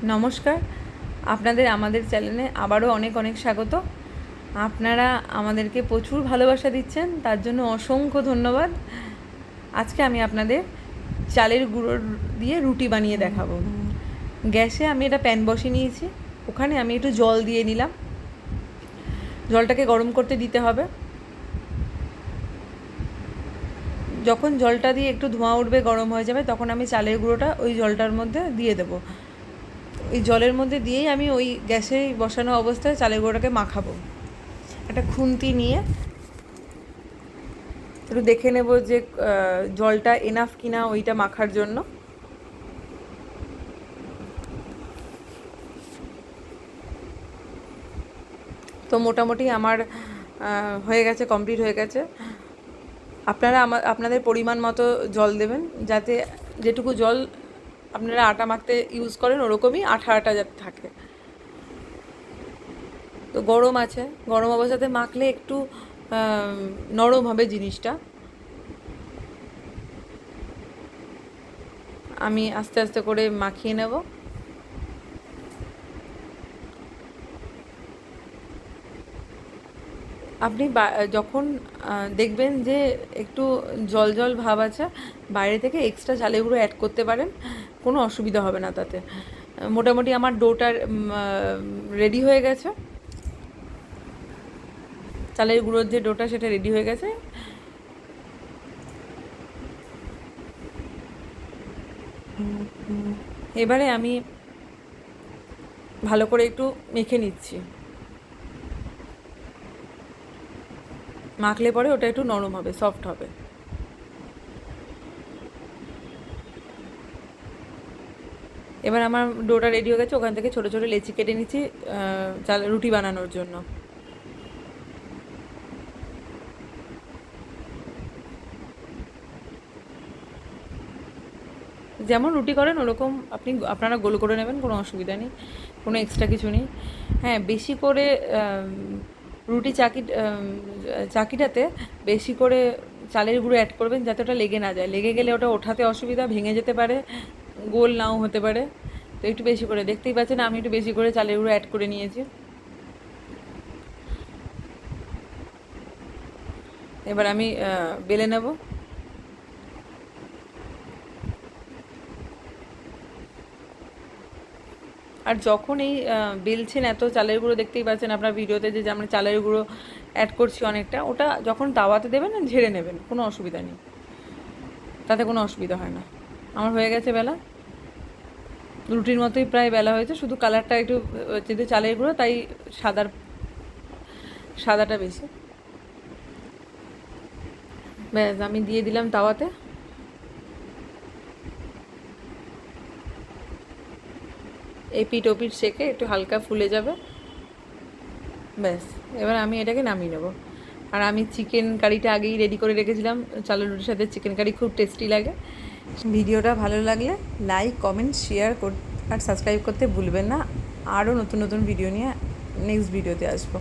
নমস্কার, আপনাদের আমাদের চ্যানেলে আবারও অনেক অনেক স্বাগত। আপনারা আমাদেরকে প্রচুর ভালোবাসা দিচ্ছেন, তার জন্য অসংখ্য ধন্যবাদ। আজকে আমি আপনাদের চালের গুঁড়ো দিয়ে রুটি বানিয়ে দেখাবো। গ্যাসে আমি এটা প্যান বসিয়ে নিয়েছি, ওখানে আমি একটু জল দিয়ে নিলাম। জলটাকে গরম করতে দিতে হবে। যখন জলটা দিয়ে একটু ধোঁয়া উঠবে, গরম হয়ে যাবে, তখন আমি চালের গুঁড়োটা ওই জলটার মধ্যে দিয়ে দেবো। এই জলের মধ্যে দিয়েই আমি ওই গ্যাসে বসানো অবস্থায় চালের গুঁড়োটাকে মাখাবো। একটা খুন্তি নিয়ে একটু দেখে নেব যে জলটা এনাফ কিনা ওইটা মাখার জন্য। তো মোটামুটি আমার হয়ে গেছে, কমপ্লিট হয়ে গেছে। আপনারা আপনাদের পরিমাণ মতো জল দেবেন, যাতে যেটুকু জল আপনারা আটা মাখতে ইউজ করেন ওরকমই আঠা আঠা যাতে থাকে। তো গরম আছে, গরম অবস্থাতে মাখলে একটু নরম হবে জিনিসটা। আমি আস্তে আস্তে করে মাখিয়ে নেব। আপনি যখন দেখবেন যে একটু জল জল ভাব আছে, বাইরে থেকে এক্সট্রা চালের গুঁড়ো অ্যাড করতে পারেন, কোনো অসুবিধা হবে না তাতে। মোটামুটি আমার ডোটা রেডি হয়ে গেছে, চালের গুঁড়োর যে ডোটা সেটা রেডি হয়ে গেছে। এবারে আমি ভালো করে একটু মেখে নিচ্ছি। মাখলে পরে ওটা একটু নরম হবে, সফট হবে। এবার আমার ডোটা রেডি হয়ে গেছে, ওখান থেকে ছোটো ছোটো লেচি কেটে নিচ্ছি রুটি বানানোর জন্য। যেমন রুটি করেন ওরকম আপনারা গোল করে নেবেন, কোনো অসুবিধা নেই, কোনো এক্সট্রা কিছু নেই। হ্যাঁ, বেশি করে রুটি চাকিটাতে বেশি করে চালের গুঁড়ো অ্যাড করবেন, যাতে ওটা লেগে না যায়। লেগে গেলে ওটা ওঠাতে অসুবিধা, ভেঙে যেতে পারে, গোল নাও হতে পারে। তো একটু বেশি করে, দেখতেই পাচ্ছেন আমি একটু বেশি করে চালের গুঁড়ো অ্যাড করে নিয়েছি। এবার আমি বেলে নেব। আর যখন এই বেলছেন, এত চালের গুঁড়ো দেখতেই পাচ্ছেন আপনার ভিডিওতে যে আমরা চালের গুঁড়ো অ্যাড করছি অনেকটা, ওটা যখন তাওয়াতে দেবেন ঝেড়ে নেবেন, কোনো অসুবিধা নেই, তাতে কোনো অসুবিধা হয় না। আমার হয়ে গেছে বেলা, রুটির মতোই প্রায় বেলা হয়েছে, শুধু কালারটা একটু, যেহেতু চালের গুঁড়ো তাই সাদাটা বেশি। ব্যাস, আমি দিয়ে দিলাম তাওয়াতে। এপিট ওপিট সেকে একটু হালকা ফুলে যাবে, ব্যাস। এবার আমি এটাকে নামিয়ে নেব। আর আমি চিকেন কারিটা আগেই রেডি করে রেখেছিলাম, চালের রুটির সাথে চিকেন কারি খুব টেস্টি লাগে। ভিডিওটা ভালো লাগলে লাইক, কমেন্ট, শেয়ার আর সাবস্ক্রাইব করতে ভুলবেন না। আরও নতুন নতুন ভিডিও নিয়ে নেক্সট ভিডিওতে আসবো।